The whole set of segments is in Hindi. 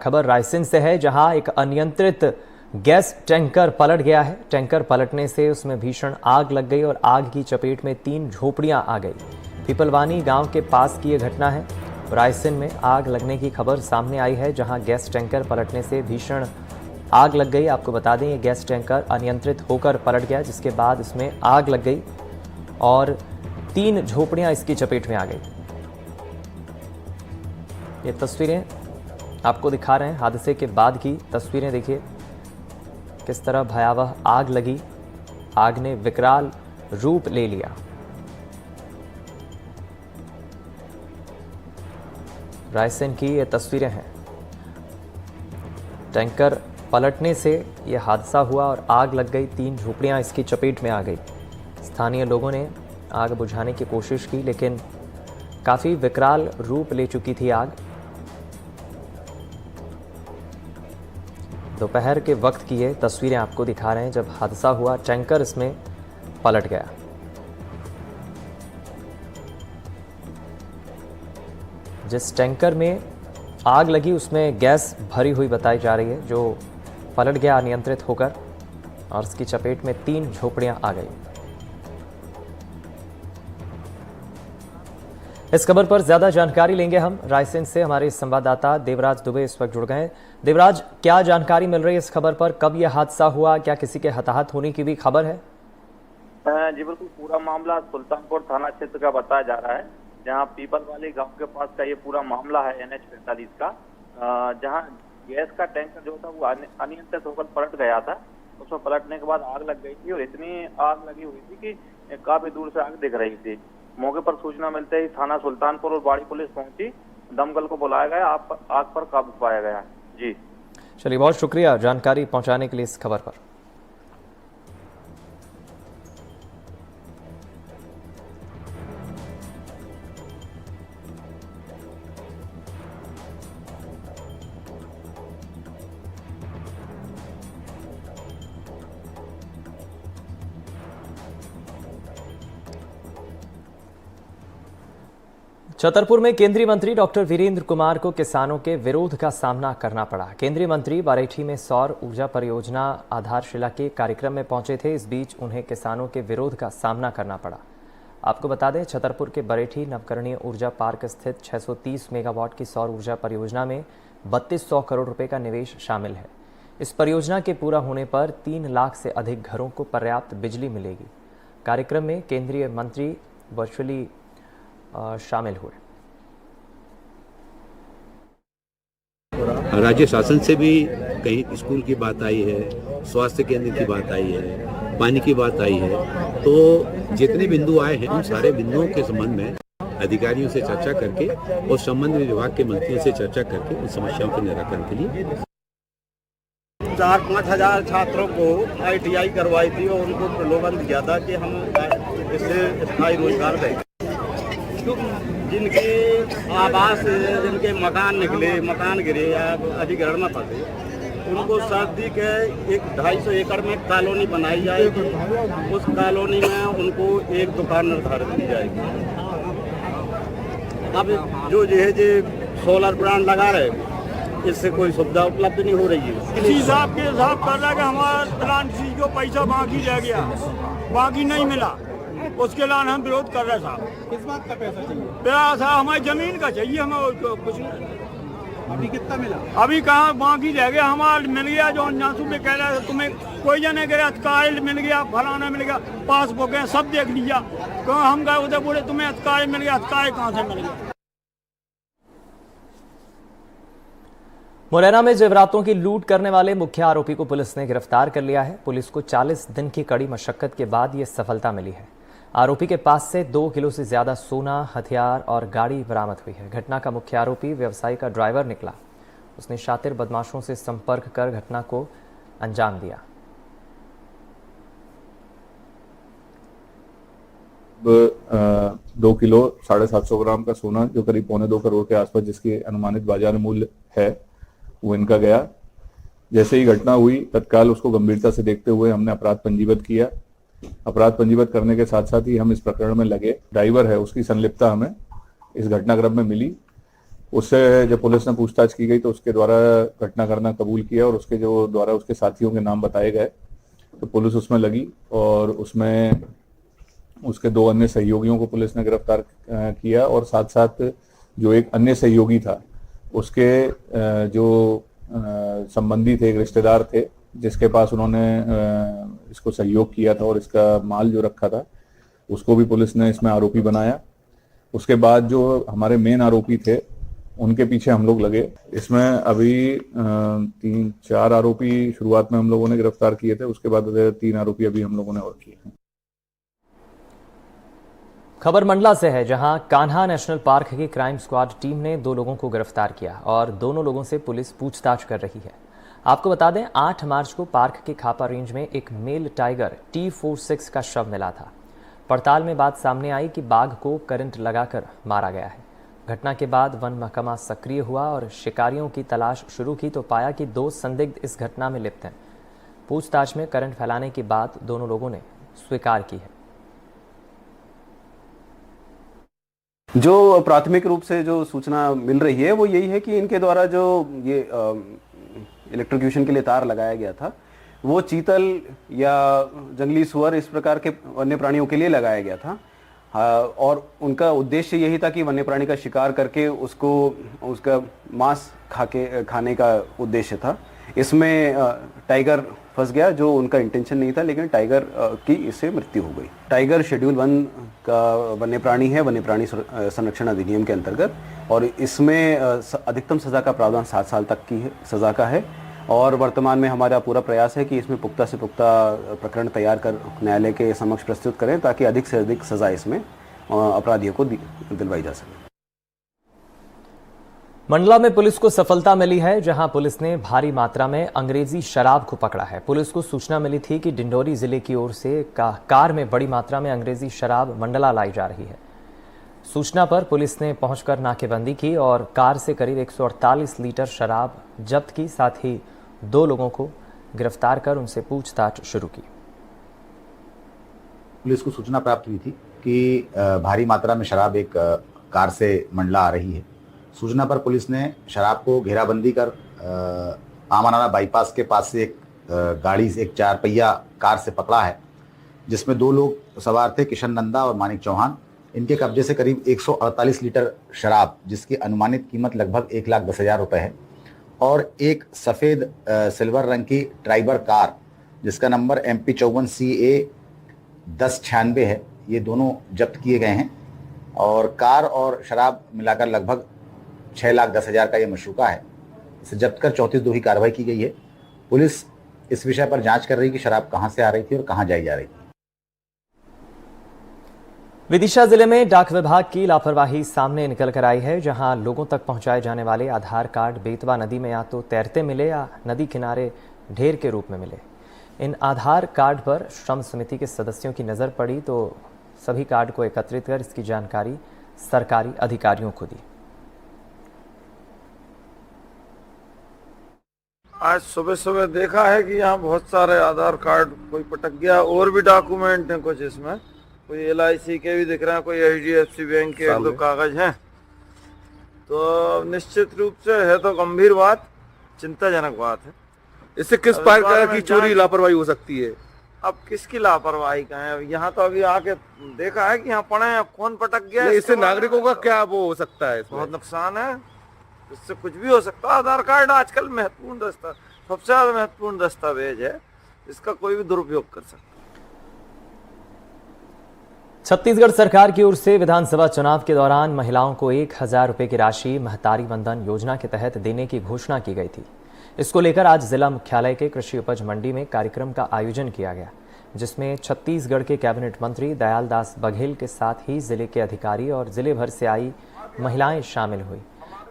खबर रायसेन से है, जहां एक अनियंत्रित गैस टैंकर पलट गया है। टैंकर पलटने से उसमें भीषण आग लग गई और आग की चपेट में 3 झोपड़ियां आ गई। पीपलवानी गांव के पास की यह घटना है। रायसेन में आग लगने की खबर सामने आई है, जहां गैस टैंकर पलटने से भीषण आग लग गई। आपको बता दें, ये गैस टैंकर अनियंत्रित होकर पलट गया, जिसके बाद इसमें आग लग गई और 3 झोपड़ियां इसकी चपेट में आ गई। ये तस्वीरें आपको दिखा रहे हैं, हादसे के बाद की तस्वीरें देखिए, किस तरह भयावह आग लगी। आग ने विकराल रूप ले लिया। रायसेन की ये तस्वीरें हैं। टैंकर पलटने से यह हादसा हुआ और आग लग गई। 3 झोपड़ियां इसकी चपेट में आ गई। स्थानीय लोगों ने आग बुझाने की कोशिश की, लेकिन काफी विकराल रूप ले चुकी थी आग। दोपहर के वक्त की ये तस्वीरें आपको दिखा रहे हैं, जब हादसा हुआ, टैंकर इसमें पलट गया। जिस टैंकर में आग लगी उसमें गैस भरी हुई बताई जा रही है, जो पलट गया अनियंत्रित होकर और उसकी चपेट में 3 झोपड़ियां आ गई। इस खबर पर ज्यादा जानकारी लेंगे हम रायसेन से। हमारे संवाददाता देवराज दुबे इस वक्त जुड़ गए हैं। देवराज, क्या जानकारी मिल रही है इस खबर पर? कब यह हादसा हुआ? क्या किसी के हताहत होने की भी खबर है? जी बिल्कुल, पूरा मामला सुल्तानपुर थाना क्षेत्र का बताया जा रहा है, जहां पीपलवाली गांव के पास का ये पूरा मामला है NH 45 का, जहां गैस का टैंकर जो था वो अनियंत्रित होकर पलट गया था। उसमें पलटने के बाद आग लग गई थी और इतनी आग लगी हुई थी कि काफी दूर से आग दिख रही थी। मौके पर सूचना मिलते ही थाना सुल्तानपुर और बाड़ी पुलिस पहुंची, दमकल को बुलाया गया, आग पर काबू पाया गया। जी चलिए, बहुत शुक्रिया जानकारी पहुंचाने के लिए इस खबर पर। छतरपुर में केंद्रीय मंत्री डॉक्टर वीरेंद्र कुमार को किसानों के विरोध का सामना करना पड़ा। केंद्रीय मंत्री बारेठी में सौर ऊर्जा परियोजना आधारशिला के कार्यक्रम में पहुंचे थे। इस बीच उन्हें किसानों के विरोध का सामना करना पड़ा। आपको बता दें, छतरपुर के बारेठी नवकरणीय ऊर्जा पार्क स्थित 630 मेगावाट की सौर ऊर्जा परियोजना में 3200 करोड़ रुपए का निवेश शामिल है। इस परियोजना के पूरा होने पर 3 लाख से अधिक घरों को पर्याप्त बिजली मिलेगी। कार्यक्रम में केंद्रीय मंत्री वर्चुअली शामिल हुए। राज्य शासन से भी कहीं स्कूल की बात आई है, स्वास्थ्य केंद्र की बात आई है, पानी की बात आई है। तो जितने बिंदु आए हैं उन सारे बिंदुओं के संबंध में अधिकारियों से चर्चा करके और संबंधित विभाग के मंत्रियों से चर्चा करके उन समस्याओं के निराकरण के लिए 4-5 हजार छात्रों को ITI करवाई थी और उनको प्रलोभन दिया था कि हम इससे स्थायी रोजगार देंगे। जिनके आवास, जिनके मकान निकले, मकान गिरे या अधिग्रहण में फंसे, उनको सर्दी के 250 एकड़ में कॉलोनी बनाई जाएगी। उस कॉलोनी में उनको एक दुकान निर्धारित की जाएगी। अब जो सोलर प्लांट लगा रहे, इससे कोई सुविधा उपलब्ध नहीं हो रही है। इसी हिसाब के हिसाब कर रहा है कि हमारा प्लांट सी को पैसा बाकी रह गया, बाकी नहीं मिला, उसके लिए हम विरोध कर रहे साहब। किस बात का पैसा चाहिए? पैसा हमारी जमीन का चाहिए, हमें कुछ नहीं। अभी कितना मिला? अभी कहाँ बाकी रह गया, हमारा मिल गया। जो नासू में कह रहा है तुम्हें कोई जने कह रहा कार्ड मिल गया, फलाना मिल गया, पासबुक है, सब देख लिया। तो हम गए उधर बोले तुम्हें कार्ड मिल गया, कार्ड कहाँ से मिल गया? मुरैना में जेवरातों की लूट करने वाले मुख्य आरोपी को पुलिस ने गिरफ्तार कर लिया है। पुलिस को 40 दिन की कड़ी मशक्कत के बाद यह सफलता मिली है। आरोपी के पास से 2 किलो से ज्यादा सोना, हथियार और गाड़ी बरामद हुई है। घटना का मुख्य आरोपी व्यवसायी का ड्राइवर निकला। उसने शातिर बदमाशों से संपर्क कर घटना को अंजाम दिया। 2 किलो 750 ग्राम का सोना, जो करीब 1.25 करोड़ के आसपास जिसकी अनुमानित बाजार मूल्य है, वो इनका गया। जैसे ही घटना हुई, तत्काल उसको गंभीरता से देखते हुए हमने अपराध पंजीबद्ध किया। अपराध पंजीबद्ध करने के साथ साथ ही हम इस प्रकरण में लगे। ड्राइवर है, उसकी संलिप्तता हमें इस घटनाक्रम में मिली। उससे जब पुलिस ने पूछताछ की गई तो उसके द्वारा घटना करना कबूल किया और उसके जो द्वारा उसके साथियों के नाम बताए गए, तो पुलिस उसमें लगी और उसमें उसके 2 अन्य सहयोगियों को पुलिस ने गिरफ्तार किया और साथ साथ जो एक अन्य सहयोगी था उसके जो संबंधी थे, एक रिश्तेदार थे जिसके पास उन्होंने इसको सहयोग किया था और इसका माल जो रखा था, उसको भी पुलिस ने इसमें आरोपी बनाया। उसके बाद जो हमारे मेन आरोपी थे उनके पीछे हम लोग लगे। इसमें अभी 3-4 आरोपी शुरुआत में हम लोगों ने गिरफ्तार किए थे, उसके बाद 3 आरोपी अभी हम लोगों ने और किए हैं। खबर मंडला से है, जहां कान्हा नेशनल पार्क की क्राइम स्क्वाड टीम ने 2 लोगों को गिरफ्तार किया और दोनों लोगों से पुलिस पूछताछ कर रही है। आपको बता दें, 8 मार्च को पार्क के खापा रेंज में एक मेल टाइगर T46 का शव मिला था। पड़ताल में बात सामने आई कि बाघ को करंट लगाकर मारा गया है। घटना के बाद वन महकमा सक्रिय हुआ और शिकारियों की तलाश शुरू की तो पाया कि 2 संदिग्ध इस घटना में लिप्त हैं। पूछताछ में करंट फैलाने की बात दोनों लोगों ने स्वीकार की है। जो प्राथमिक रूप से जो सूचना मिल रही है वो यही है कि इनके द्वारा जो ये इलेक्ट्रोक्यूशन के लिए तार लगाया गया था वो चीतल या जंगली सुअर इस प्रकार के वन्य प्राणियों के लिए लगाया गया था, और उनका उद्देश्य यही था कि वन्य प्राणी का शिकार करके उसका मांस खाने का उद्देश्य था। इसमें टाइगर फंस गया, जो उनका इंटेंशन नहीं था, लेकिन टाइगर की इससे मृत्यु हो गई। टाइगर शेड्यूल 1 का वन्य प्राणी है, वन्य प्राणी संरक्षण अधिनियम के अंतर्गत, और इसमें अधिकतम सजा का प्रावधान 7 साल तक की सजा का है। और वर्तमान में हमारा पूरा प्रयास है कि इसमें पुख्ता से पुख्ता प्रकरण तैयार कर न्यायालय के समक्ष प्रस्तुत करें ताकि अधिक से अधिक सजा इसमें अपराधियों को दिलवाई जा सके। मंडला में पुलिस को सफलता मिली है, जहां पुलिस ने भारी मात्रा में अंग्रेजी शराब को पकड़ा है। पुलिस को सूचना मिली थी कि डिंडोरी जिले की ओर से कार में बड़ी मात्रा में अंग्रेजी शराब मंडला लाई जा रही है। सूचना पर पुलिस ने पहुंचकर नाकेबंदी की और कार से करीब 148 लीटर शराब जब्त की। साथ ही 2 लोगों को गिरफ्तार कर उनसे पूछताछ शुरू की। पुलिस को सूचना प्राप्त हुई थी कि भारी मात्रा में शराब एक कार से मंडला आ रही है। सूचना पर पुलिस ने शराब को घेराबंदी कर आमानाना बाईपास के पास से एक गाड़ी से, एक 4 पहिया कार से पकड़ा है, जिसमें 2 लोग सवार थे, किशन नंदा और मानिक चौहान। इनके कब्जे से करीब 148 लीटर शराब, जिसकी अनुमानित कीमत लगभग 1,10,000 रुपये है, और एक सफ़ेद सिल्वर रंग की ट्राइबर कार जिसका नंबर MP 54CA 1096 है, ये दोनों जब्त किए गए हैं। और कार और शराब मिलाकर लगभग 6,10,000 का ये मशरूका है। इसे जब्त कर 34 की कार्रवाई की गई है। पुलिस इस विषय पर जांच कर रही है कि शराब कहां से आ रही थी और कहां जाई जा रही थी। विदिशा जिले में डाक विभाग की लापरवाही सामने निकल कर आई है, जहां लोगों तक पहुंचाए जाने वाले आधार कार्ड बेतवा नदी में या तो तैरते मिले या नदी किनारे ढेर के रूप में मिले। इन आधार कार्ड पर श्रम समिति के सदस्यों की नजर पड़ी तो सभी कार्ड को एकत्रित कर इसकी जानकारी सरकारी अधिकारियों को दी। आज सुबह सुबह देखा है कि यहाँ बहुत सारे आधार कार्ड कोई पटक गया, और भी डॉक्यूमेंट हैं कुछ, इसमें कोई LIC के भी दिख रहे हैं, कोई HDFC बैंक के 1-2 कागज हैं। तो निश्चित रूप से है तो गंभीर बात, चिंताजनक बात है। इससे किस प्रकार की चोरी लापरवाही हो सकती है? अब किसकी लापरवाही का है? यहाँ तो अभी आके देखा है कि यहाँ पड़े हैं, कौन पटक गया? इससे नागरिकों का क्या वो हो सकता है? बहुत नुकसान है, इससे कुछ भी हो सकता है। आधार कार्ड आजकल महत्वपूर्ण सबसे ज्यादा महत्वपूर्ण दस्तावेज है, इसका कोई भी दुरुपयोग कर सकता है। छत्तीसगढ़ सरकार की ओर से विधानसभा चुनाव के दौरान महिलाओं को 1,000 रुपए की राशि महतारी वंदन योजना के तहत देने की घोषणा की गई थी। इसको लेकर आज जिला मुख्यालय के कृषि उपज मंडी में कार्यक्रम का आयोजन किया गया, जिसमें छत्तीसगढ़ के कैबिनेट मंत्री दयालदास बघेल के साथ ही जिले के अधिकारी और जिले भर से आई महिलाएं शामिल हुई।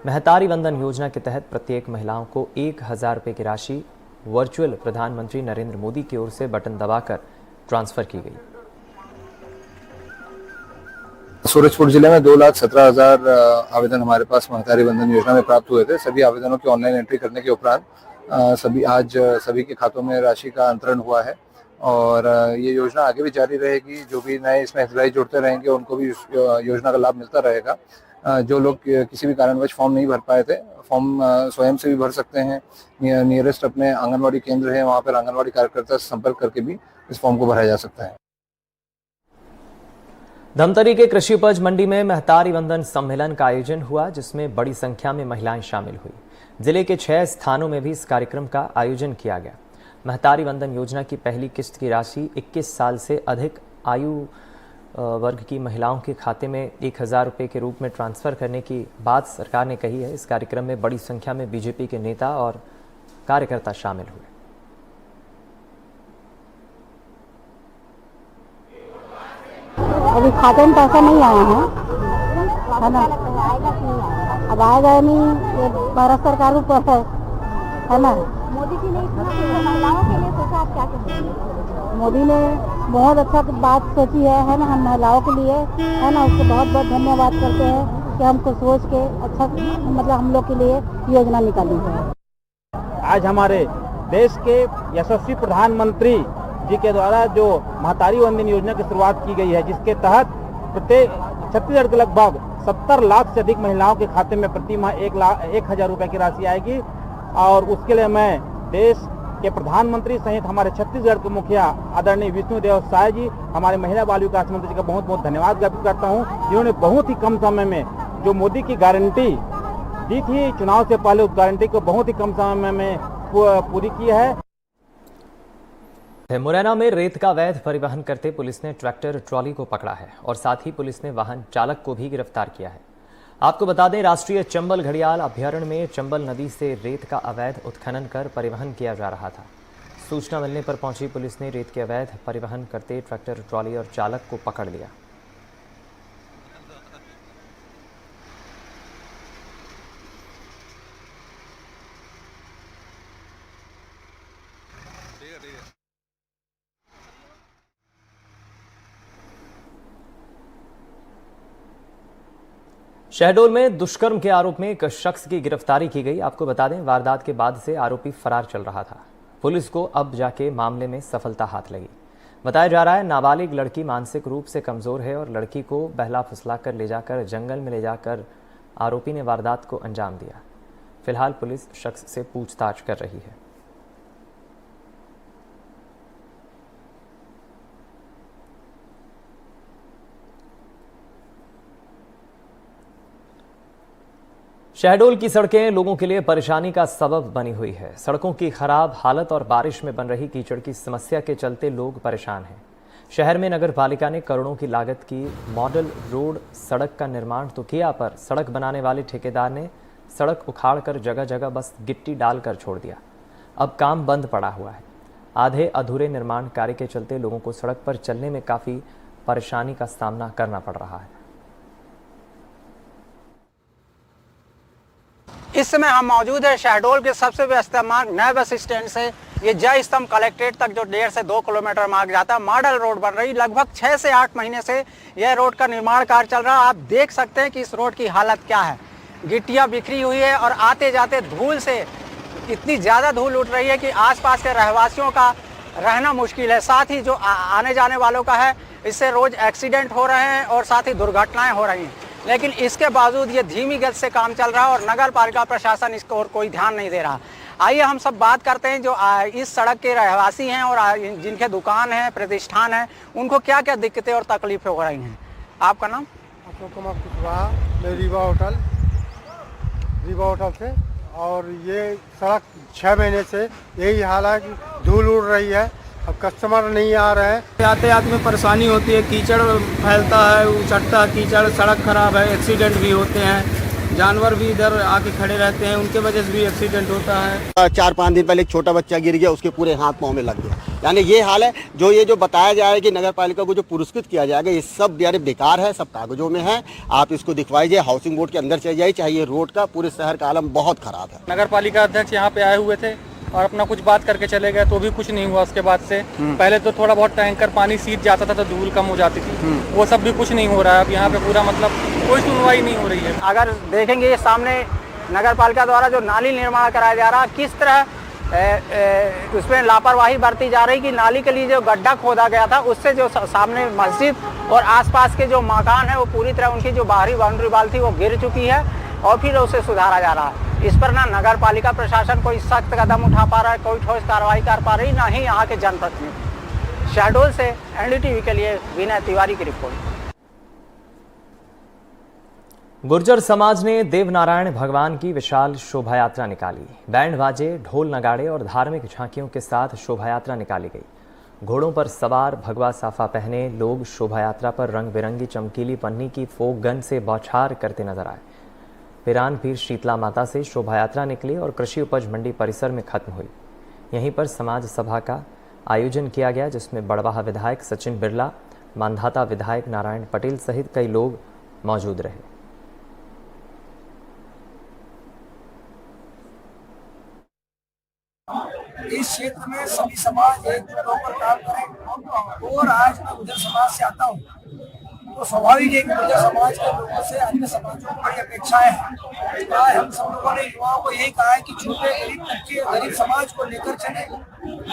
महतारी वंदन योजना के तहत प्रत्येक महिलाओं को 1,000 रुपए की राशि वर्चुअल प्रधानमंत्री नरेंद्र मोदी की ओर से बटन दबाकर ट्रांसफर की गई। सूरजपुर जिले में 2,17,000 आवेदन हमारे पास महतारी वंदन योजना में प्राप्त हुए थे। सभी आवेदनों की ऑनलाइन एंट्री करने के उपरांत सभी के खातों में राशि का अंतरण हुआ है और ये योजना आगे भी जारी रहेगी। जो भी नए इसमें हितग्राही जुड़ते रहेंगे उनको भी इस योजना का लाभ मिलता रहेगा। जो लोग किसी भी कारणवश फॉर्म नहीं भर पाए थे, फॉर्म स्वयं से भी भर सकते हैं। नियरेस्ट अपने आंगनवाड़ी केंद्र है, वहाँ पर आंगनवाड़ी कार्यकर्ता से संपर्क करके भी इस फॉर्म को भरा जा सकता है। धमतरी के कृषि उपज मंडी में महतारी वंदन सम्मेलन का आयोजन हुआ, जिसमें बड़ी संख्या में महिलाएं शामिल हुई। जिले के 6 स्थानों में भी इस कार्यक्रम का आयोजन किया गया। महतारी वंदन योजना की पहली किस्त की राशि 21 साल से अधिक आयु वर्ग की महिलाओं के खाते में 1000 रुपये के रूप में ट्रांसफर करने की बात सरकार ने कही है। इस कार्यक्रम में बड़ी संख्या में बीजेपी के नेता और कार्यकर्ता शामिल हुए। अभी खाते में पैसा नहीं आया है ना, अब आएगा नहीं, ये भारत सरकार को पैसा है ना। मोदी जी ने महिलाओं के लिए सोचा, आप क्या कहेंगे? मोदी ने बहुत अच्छा बात सोची है ना, हम महिलाओं के लिए है ना, उसको बहुत बहुत धन्यवाद करते हैं कि हमको सोच के अच्छा मतलब हम लोग के लिए योजना निकाली है। आज हमारे देश के यशस्वी प्रधानमंत्री जी के द्वारा जो महतारी वंदन योजना की शुरुआत की गई है, जिसके तहत प्रत्येक छत्तीसगढ़ के लगभग 70 लाख से अधिक महिलाओं के खाते में प्रति माह 1,00,000 रुपए की राशि आएगी। और उसके लिए मैं देश के प्रधानमंत्री सहित हमारे छत्तीसगढ़ के मुखिया आदरणीय विष्णुदेव साय जी, हमारे महिला बाल विकास मंत्री जी का बहुत बहुत धन्यवाद ज्ञापित करता हूँ, जिन्होंने बहुत ही कम समय में जो मोदी की गारंटी दी थी चुनाव से पहले, उस गारंटी को बहुत ही कम समय में पूरी की है। मुरैना में रेत का अवैध परिवहन करते पुलिस ने ट्रैक्टर ट्रॉली को पकड़ा है और साथ ही पुलिस ने वाहन चालक को भी गिरफ्तार किया है। आपको बता दें, राष्ट्रीय चंबल घड़ियाल अभ्यारण्य में चंबल नदी से रेत का अवैध उत्खनन कर परिवहन किया जा रहा था। सूचना मिलने पर पहुंची पुलिस ने रेत के अवैध परिवहन करते ट्रैक्टर ट्रॉली और चालक को पकड़ लिया। शहडोल में दुष्कर्म के आरोप में एक शख्स की गिरफ्तारी की गई। आपको बता दें, वारदात के बाद से आरोपी फरार चल रहा था। पुलिस को अब जाके मामले में सफलता हाथ लगी। बताया जा रहा है, नाबालिग लड़की मानसिक रूप से कमजोर है और लड़की को बहला फुसलाकर ले जाकर जंगल में ले जाकर आरोपी ने वारदात को अंजाम दिया। फिलहाल पुलिस शख्स से पूछताछ कर रही है। शहडोल की सड़कें लोगों के लिए परेशानी का सबब बनी हुई है। सड़कों की खराब हालत और बारिश में बन रही कीचड़ की समस्या के चलते लोग परेशान हैं। शहर में नगर पालिका ने करोड़ों की लागत की मॉडल रोड सड़क का निर्माण तो किया, पर सड़क बनाने वाले ठेकेदार ने सड़क उखाड़कर जगह जगह बस गिट्टी डालकर छोड़ दिया। अब काम बंद पड़ा हुआ है। आधे अधूरे निर्माण कार्य के चलते लोगों को सड़क पर चलने में काफ़ी परेशानी का सामना करना पड़ रहा है। इस समय हम मौजूद है शहडोल के सबसे व्यस्त मार्ग नए बस स्टैंड से ये जय स्तंभ कलेक्ट्रेट तक जो 1.5 से 2 किलोमीटर मार्ग जाता है। मॉडल रोड बन रही, लगभग 6 से 8 महीने से यह रोड का निर्माण कार्य चल रहा है। आप देख सकते हैं कि इस रोड की हालत क्या है। गिट्टियां बिखरी हुई है और आते जाते धूल से इतनी ज़्यादा धूल उठ रही है कि आसपास के रहवासियों का रहना मुश्किल है। साथ ही जो आने जाने वालों का है, इससे रोज एक्सीडेंट हो रहे हैं और साथ ही दुर्घटनाएं हो रही हैं। लेकिन इसके बावजूद ये धीमी गति से काम चल रहा है और नगर पालिका प्रशासन इसको और कोई ध्यान नहीं दे रहा। आइए हम सब बात करते हैं जो इस सड़क के रहवासी हैं और जिनके दुकान है, प्रतिष्ठान है, उनको क्या क्या दिक्कतें और तकलीफें हो रही हैं। आपका नाम? अशोक कुमार कुशवाहा, मैं रीवा होटल से। और ये सड़क 6 महीने से यही हाल है कि धूल उड़ रही है, अब कस्टमर नहीं आ रहे हैं। यातायात में परेशानी होती है, कीचड़ फैलता है, उछटता है कीचड़, सड़क खराब है, एक्सीडेंट भी होते हैं, जानवर भी इधर आके खड़े रहते हैं, उनके वजह से भी एक्सीडेंट होता है। 4-5 दिन पहले एक छोटा बच्चा गिर गया, उसके पूरे हाथ पाँव में लग गया। यानी ये हाल है। जो बताया जाए कि नगर पालिका को जो पुरस्कृत किया जाएगा, ये सब यानी बेकार है, सब कागजों में है। आप इसको दिखवाइए, हाउसिंग बोर्ड के अंदर चले जाइए, चाहिए रोड का। पूरे शहर का आलम बहुत खराब है। नगर पालिका अध्यक्ष यहाँ पे आए हुए थे और अपना कुछ बात करके चले गए, तो भी कुछ नहीं हुआ उसके बाद से। पहले तो थोड़ा बहुत टैंकर पानी सीध जाता था तो धूल कम हो जाती थी, वो सब भी कुछ नहीं हो रहा है। अब यहाँ पे पूरा मतलब कोई सुनवाई नहीं हो रही है। अगर देखेंगे ये सामने नगर पालिका द्वारा जो नाली निर्माण कराया जा रहा है, किस तरह उसमें लापरवाही बरती जा रही कि नाली के लिए जो गड्ढा खोदा गया था उससे जो सामने मस्जिद और आसपास के जो मकान है वो पूरी तरह उनकी जो बाहरी बाउंड्री वाल थी वो गिर चुकी है और फिर उसे सुधारा जा रहा है। इस पर ना नगर पालिका प्रशासन कोई सख्त कदम उठा पा रहा है, कोई ठोस कार्रवाई कर पा रही, ना ही यहाँ के जनप्रतिनिधि। शहडोल से एनडीटीवी के लिए विनय तिवारी की रिपोर्ट। गुर्जर समाज ने देवनारायण भगवान की विशाल शोभा यात्रा निकाली। बैंड बाजे, ढोल नगाड़े और धार्मिक झांकियों के साथ शोभा यात्रा निकाली गई। घोड़ों पर सवार भगवा साफा पहने लोग शोभा यात्रा पर रंग बिरंगी चमकीली पन्नी की फोक गन से बौछार करते नजर आए। पिरान पीर शीतला माता से शोभा यात्रा निकली और कृषि उपज मंडी परिसर में खत्म हुई। यहीं पर समाज सभा का आयोजन किया गया, जिसमें बड़वाह विधायक सचिन बिरला, मांधाता विधायक नारायण पटेल सहित कई लोग मौजूद रहे। इस क्षेत्र में सभी समाज एकजुट होकर काम करें। और आज मैं गुर्जर समाज से आता हूँ तो स्वाभाविक है कि गुर्जर समाज के लोगों से अन्य समाजों को बड़ी अपेक्षाएं हैं। आज हम सब लोगों ने युवाओं को यही कहा है कि छोटे गरीब बच्चे गरीब समाज को लेकर चले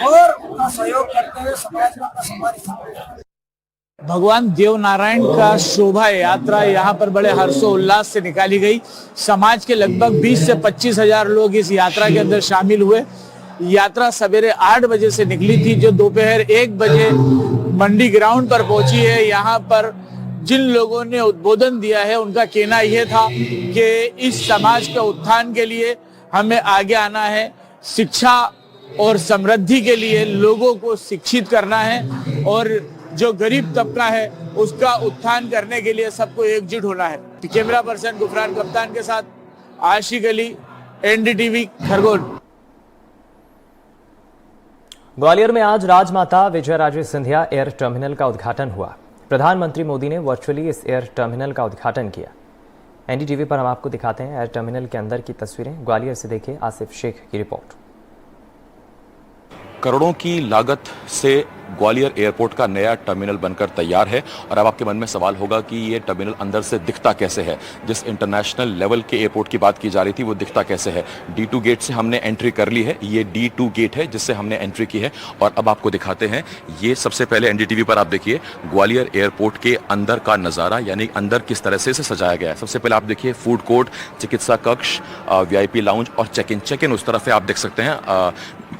और उनका सहयोग करते हुए समाज में अपना सम्मान स्थापित करें। भगवान देवनारायण का शोभा यात्रा यहाँ पर बड़े हर्षोल्लास से निकाली गई। समाज के लगभग 20 से 25 हजार लोग इस यात्रा के अंदर शामिल हुए। यात्रा सवेरे 8 बजे से निकली थी, जो दोपहर 1 बजे मंडी ग्राउंड पर पहुंची है। यहाँ पर जिन लोगों ने उद्बोधन दिया है उनका कहना यह था कि इस समाज के उत्थान के लिए हमें आगे आना है, शिक्षा और समृद्धि के लिए लोगों को शिक्षित करना है और जो गरीब तबका है उसका उत्थान करने के लिए सबको एकजुट होना है। कैमरा पर्सन गुफरान कप्तान के साथ आशिक अली, एनडीटीवी, खरगोन। ग्वालियर में आज राजमाता विजयराजे सिंधिया एयर टर्मिनल का उद्घाटन हुआ। प्रधानमंत्री मोदी ने वर्चुअली इस एयर टर्मिनल का उद्घाटन किया। एनडीटीवी पर हम आपको दिखाते हैं एयर टर्मिनल के अंदर की तस्वीरें। ग्वालियर से देखिए आसिफ शेख की रिपोर्ट। करोड़ों की लागत से ग्वालियर एयरपोर्ट का नया टर्मिनल बनकर तैयार है और अब आपके मन में सवाल होगा कि ये टर्मिनल अंदर से दिखता कैसे है। जिस इंटरनेशनल लेवल के एयरपोर्ट की बात की जा रही थी वो दिखता कैसे है। D2 गेट से हमने एंट्री कर ली है। ये D2 गेट है जिससे हमने एंट्री की है और अब आपको दिखाते हैं। ये सबसे पहले एनडीटीवी पर आप देखिए ग्वालियर एयरपोर्ट के अंदर का नज़ारा, यानी अंदर किस तरह से इसे सजाया गया है। सबसे पहले आप देखिए फूड कोर्ट, चिकित्सा कक्ष, VIP लाउंज और चेक इन उस तरफ है। आप देख सकते हैं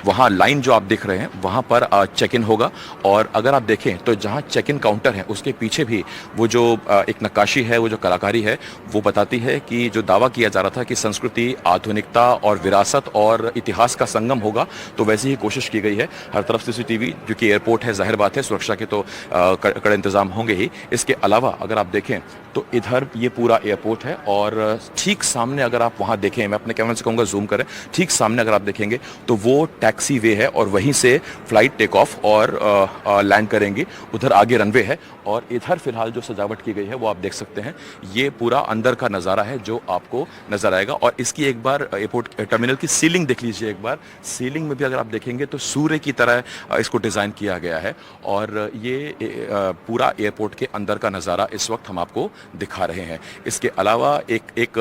वहाँ लाइन जो आप देख रहे हैं वहाँ पर चेक इन होगा। और अगर आप देखें तो जहाँ चेक इन काउंटर है उसके पीछे भी वो जो एक नक्काशी है, वो जो कलाकारी है, वो बताती है कि जो दावा किया जा रहा था कि संस्कृति, आधुनिकता और विरासत और इतिहास का संगम होगा, तो वैसी ही कोशिश की गई है। हर तरफ CCTV, जो कि एयरपोर्ट है, जाहिर बात है सुरक्षा के तो कड़े इंतजाम होंगे ही। इसके अलावा अगर आप देखें तो इधर ये पूरा एयरपोर्ट है और ठीक सामने अगर आप वहाँ देखें, मैं अपने कैमरे से कहूँगा जूम करें, ठीक सामने अगर आप देखेंगे तो वो टैक्सी वे है और वहीं से फ्लाइट टेक ऑफ और लैंड करेंगी। उधर आगे रनवे है और इधर फिलहाल जो सजावट की गई है वो आप देख सकते हैं। ये पूरा अंदर का नज़ारा है जो आपको नजर आएगा। और इसकी एक बार एयरपोर्ट टर्मिनल की सीलिंग देख लीजिए एक बार। सीलिंग में भी अगर आप देखेंगे तो सूर्य की तरह इसको डिज़ाइन किया गया है और ये पूरा एयरपोर्ट के अंदर का नज़ारा इस वक्त हम आपको दिखा रहे हैं। इसके अलावा एक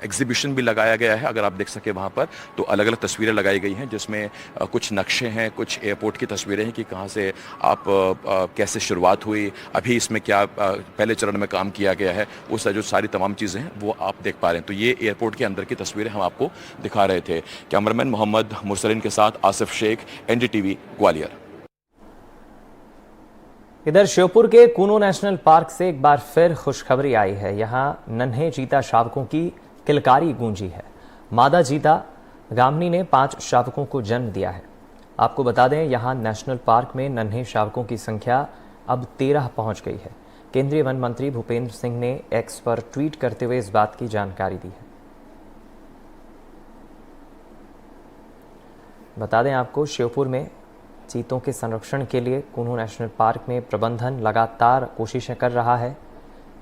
एग्जीबिशन भी लगाया गया है। अगर आप देख सके वहाँ पर तो अलग अलग तस्वीरें लगाई गई हैं जिसमें कुछ नक्शे हैं, कुछ एयरपोर्ट की तस्वीरें हैं कि कहाँ से आप कैसे शुरुआत हुई, अभी इसमें क्या पहले चरण में काम किया गया है, वो जो सारी तमाम चीज़ें हैं वो आप देख पा रहे हैं। तो ये एयरपोर्ट के अंदर की तस्वीरें हम आपको दिखा रहे थे। कैमरामैन मोहम्मद मुरसलिन के साथ आसिफ शेख, एनडीटीवी, ग्वालियर। इधर श्योपुर के कूनो नेशनल पार्क से एक बार फिर खुशखबरी आई है। यहाँ नन्हे चीता शावकों की किलकारी गूंजी है। मादा चीता गामनी ने 5 शावकों को जन्म दिया है। आपको बता दें यहाँ नेशनल पार्क में नन्हे शावकों की संख्या अब 13 पहुंच गई है। केंद्रीय वन मंत्री भूपेंद्र सिंह ने एक्स पर ट्वीट करते हुए इस बात की जानकारी दी है। बता दें आपको, श्योपुर में चीतों के संरक्षण के लिए कूनो नेशनल पार्क में प्रबंधन लगातार कोशिशें कर रहा है।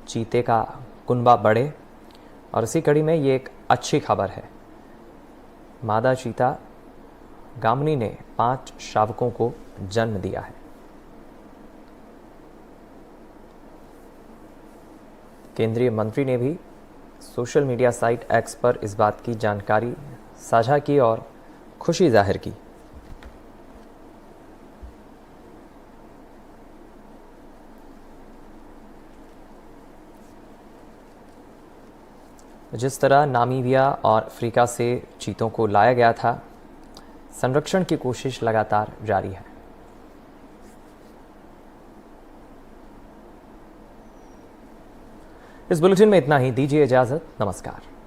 चीते का कुनबा बढ़े और इसी कड़ी में ये एक अच्छी खबर है। मादा चीता गामनी ने 5 शावकों को जन्म दिया है। केंद्रीय मंत्री ने भी सोशल मीडिया साइट एक्स पर इस बात की जानकारी साझा की और खुशी जाहिर की। जिस तरह नामीबिया और अफ्रीका से चीतों को लाया गया था, संरक्षण की कोशिश लगातार जारी है। इस बुलेटिन में इतना ही। दीजिए इजाजत। नमस्कार।